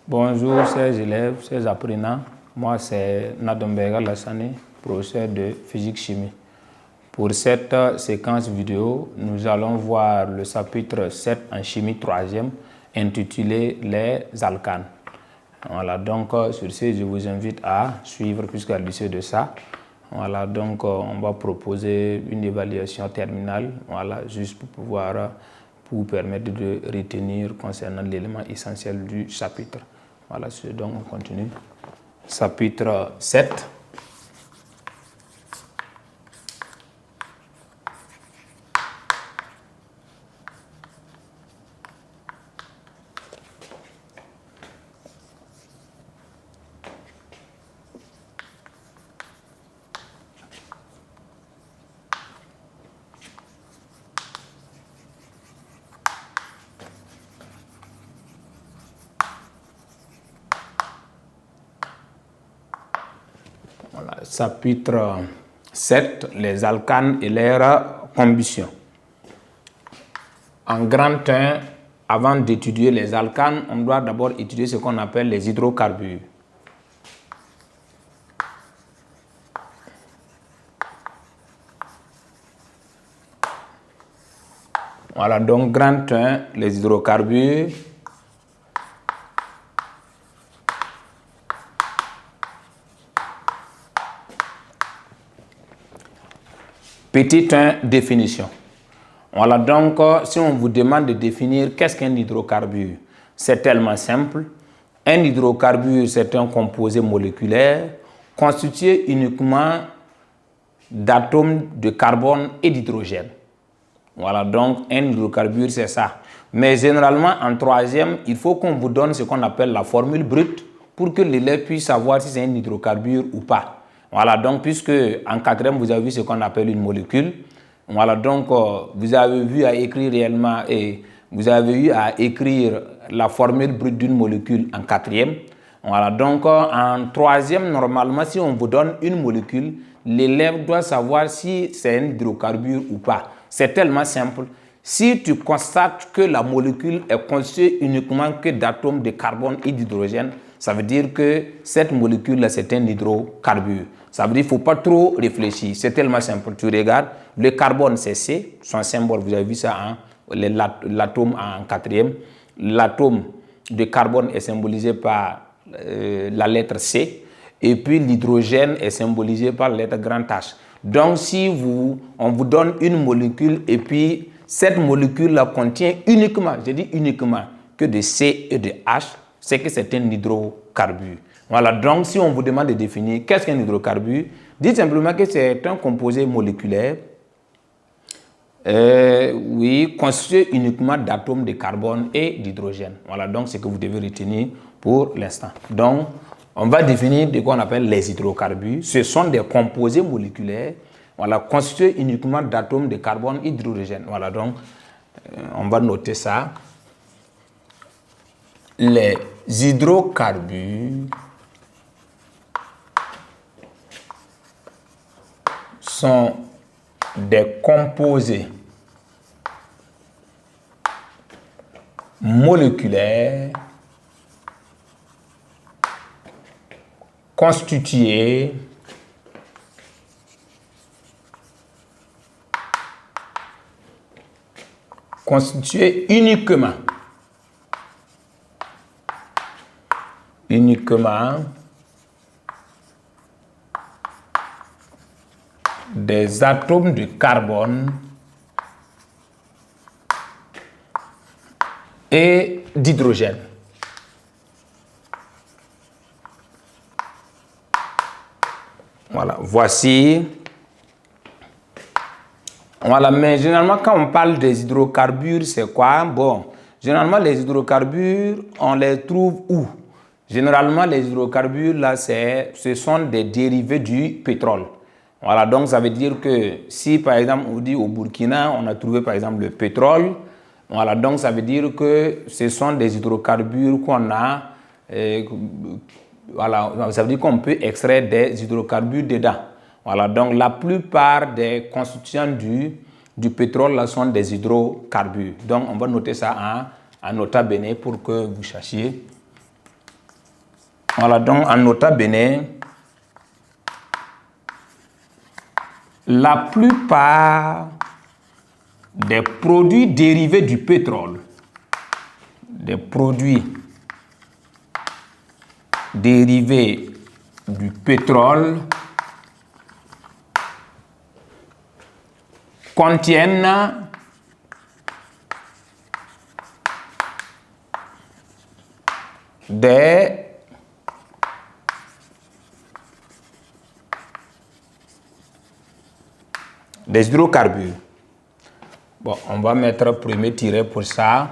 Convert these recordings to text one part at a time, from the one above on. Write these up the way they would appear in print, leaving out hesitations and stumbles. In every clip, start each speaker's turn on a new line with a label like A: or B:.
A: Bonjour chers élèves, chers apprenants. Moi c'est Nadomberga Lassane, professeur de physique-chimie. Pour cette séquence vidéo, nous allons voir le chapitre 7 en chimie 3e intitulé les alcanes. Voilà, donc sur ce, je vous invite à suivre puisqu'à l'issue de ça, voilà, donc on va proposer une évaluation terminale, voilà, juste pour pouvoir vous permettre de retenir concernant l'élément essentiel du chapitre. Voilà, donc on continue. Chapitre 7. Voilà, chapitre 7, les alcanes et leur combustion. En grand 1, avant d'étudier les alcanes, on doit d'abord étudier ce qu'on appelle les hydrocarbures. Voilà, donc grand 1, les hydrocarbures. Petit 1, définition. Voilà, donc si on vous demande de définir qu'est-ce qu'un hydrocarbure, c'est tellement simple. Un hydrocarbure, c'est un composé moléculaire constitué uniquement d'atomes de carbone et d'hydrogène. Voilà, donc un hydrocarbure, c'est ça. Mais généralement, en troisième, il faut qu'on vous donne ce qu'on appelle la formule brute pour que l'élève puisse savoir si c'est un hydrocarbure ou pas. Voilà, donc puisque en quatrième, vous avez vu ce qu'on appelle une molécule. Voilà, donc vous avez vu à écrire réellement et vous avez eu à écrire la formule brute d'une molécule en quatrième. Voilà, donc en troisième, normalement, si on vous donne une molécule, l'élève doit savoir si c'est un hydrocarbure ou pas. C'est tellement simple. Si tu constates que la molécule est constituée uniquement que d'atomes de carbone et d'hydrogène, ça veut dire que cette molécule-là, c'est un hydrocarbure. Ça veut dire qu'il ne faut pas trop réfléchir. C'est tellement simple. Tu regardes, le carbone, c'est C, son symbole, vous avez vu ça, hein? L'atome en quatrième. L'atome de carbone est symbolisé par la lettre C. Et puis l'hydrogène est symbolisé par la lettre grand H. Donc si on vous donne une molécule et puis cette molécule-là contient uniquement, je dis uniquement, que de C et de H, c'est que c'est un hydrocarbure. Voilà, donc si on vous demande de définir qu'est-ce qu'un hydrocarbure, dites simplement que c'est un composé moléculaire constitué uniquement d'atomes de carbone et d'hydrogène. Voilà, donc c'est ce que vous devez retenir pour l'instant. Donc, on va définir ce qu'on appelle les hydrocarbures. Ce sont des composés moléculaires, voilà, constitués uniquement d'atomes de carbone et d'hydrogène. Voilà, donc on va noter ça. Les hydrocarbures sont des composés moléculaires constitués uniquement des atomes de carbone et d'hydrogène. Voilà, voici. Voilà, mais généralement, quand on parle des hydrocarbures, c'est quoi? Bon, généralement, les hydrocarbures, on les trouve où? Généralement, les hydrocarbures, là, ce sont des dérivés du pétrole. Voilà, donc ça veut dire que si, par exemple, on dit au Burkina, on a trouvé, par exemple, le pétrole, voilà, donc ça veut dire que ce sont des hydrocarbures qu'on a, voilà, ça veut dire qu'on peut extraire des hydrocarbures dedans. Voilà, donc la plupart des constituants du pétrole là, sont des hydrocarbures. Donc on va noter ça en nota bene pour que vous cherchiez. Voilà, donc en nota bene, la plupart des produits dérivés du pétrole, des produits dérivés du pétrole contiennent des hydrocarbures. Bon, on va mettre premier tiret pour ça.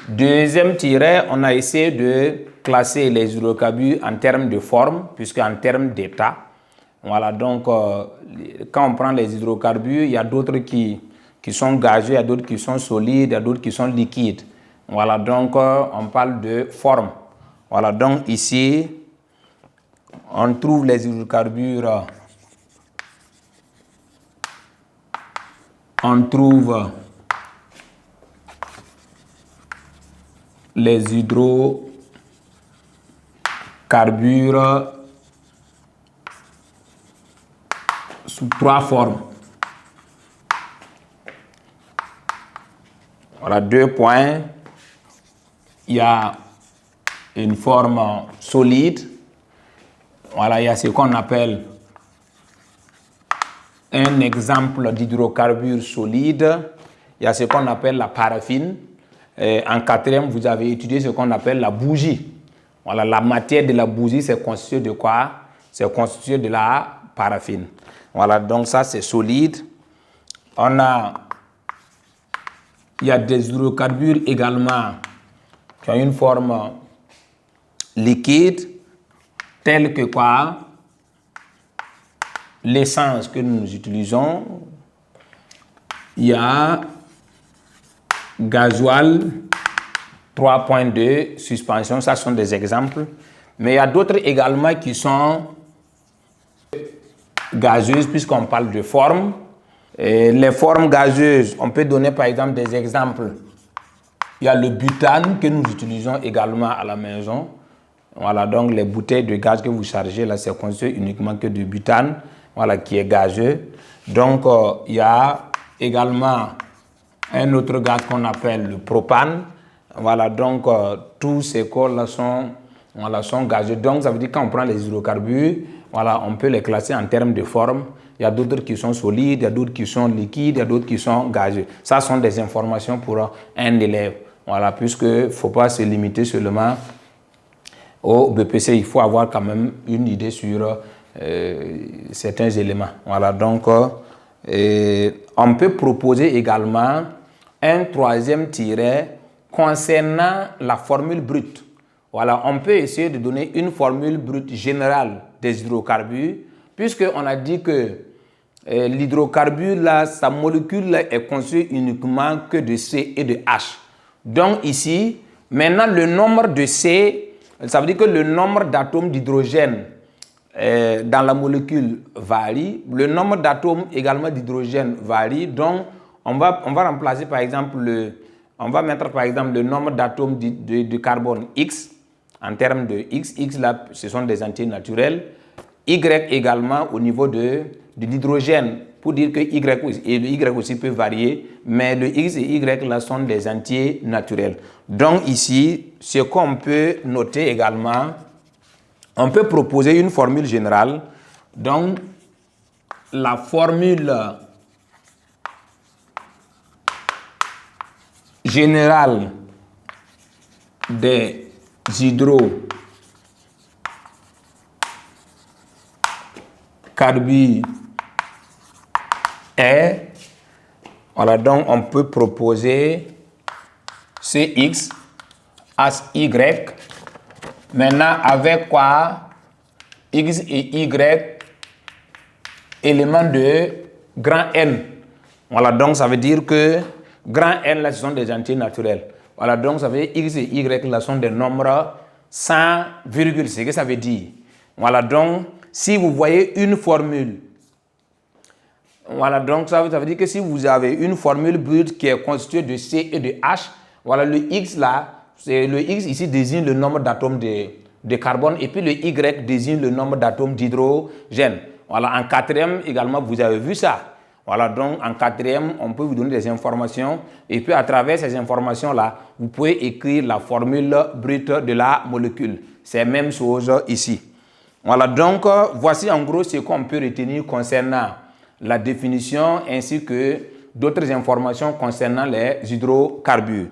A: Deuxième tiret, on a essayé de classer les hydrocarbures en termes de forme, puisque en termes d'état. Voilà, donc quand on prend les hydrocarbures, il y a d'autres qui sont gazeux, il y a d'autres qui sont solides, il y a d'autres qui sont liquides. Voilà, donc on parle de forme. Voilà, donc ici, on trouve les hydrocarbures. On trouve les hydrocarbures sous trois formes. Voilà, 2 points. Il y a une forme solide. Voilà, il y a ce qu'on appelle un exemple d'hydrocarbure solide. Il y a ce qu'on appelle la paraffine. En quatrième, vous avez étudié ce qu'on appelle la bougie. Voilà, la matière de la bougie, c'est constitué de quoi? C'est constitué de la paraffine. Voilà, donc ça, c'est solide. Il y a des hydrocarbures également qui ont une forme liquide, telle que quoi? L'essence que nous utilisons. Il y a gasoil 3.2, suspension, ça sont des exemples. Mais il y a d'autres également qui sont gazeuses, puisqu'on parle de forme. Et les formes gazeuses, on peut donner par exemple des exemples. Il y a le butane que nous utilisons également à la maison. Voilà, donc les bouteilles de gaz que vous chargez là, c'est constitué uniquement que du butane, voilà, qui est gazeux. Donc il y a également un autre gaz qu'on appelle le propane. Voilà, donc tous ces corps-là sont gazeux. Donc ça veut dire que quand on prend les hydrocarbures, voilà, on peut les classer en termes de forme. Il y a d'autres qui sont solides, il y a d'autres qui sont liquides, il y a d'autres qui sont gazeux. Ça sont des informations pour un élève. Voilà, puisque il ne faut pas se limiter seulement au BPC, il faut avoir quand même une idée sur certains éléments. Voilà, donc on peut proposer également un troisième tiret concernant la formule brute. Voilà, on peut essayer de donner une formule brute générale des hydrocarbures, puisqu'on a dit que l'hydrocarbure, là, sa molécule là, est constituée uniquement que de C et de H. Donc ici, maintenant le nombre de C, ça veut dire que le nombre d'atomes d'hydrogène dans la molécule varie. Le nombre d'atomes également d'hydrogène varie. Donc on va remplacer par exemple on va mettre par exemple le nombre d'atomes de carbone X en termes de X. X là, ce sont des entiers naturels. Y également au niveau de l'hydrogène, pour dire que Y aussi peut varier, mais le X et Y là sont des entiers naturels. Donc ici, ce qu'on peut noter également, on peut proposer une formule générale. Donc la formule générale des hydrocarbures est, voilà, donc on peut proposer CX, HY, maintenant avec quoi? X et Y, éléments de grand N. Voilà, donc ça veut dire que grand N, là, ce sont des entiers naturels. Voilà, donc ça veut dire X et Y, là, sont des nombres sans virgule. C'est ce que ça veut dire. Voilà, donc si vous voyez une formule, voilà, donc ça veut dire que si vous avez une formule brute qui est constituée de C et de H, voilà, le X là, le X ici désigne le nombre d'atomes de carbone et puis le Y désigne le nombre d'atomes d'hydrogène. Voilà, en quatrième également, vous avez vu ça. Voilà, donc en quatrième, on peut vous donner des informations et puis à travers ces informations-là, vous pouvez écrire la formule brute de la molécule. C'est la même chose ici. Voilà, donc voici en gros ce qu'on peut retenir concernant la définition ainsi que d'autres informations concernant les hydrocarbures.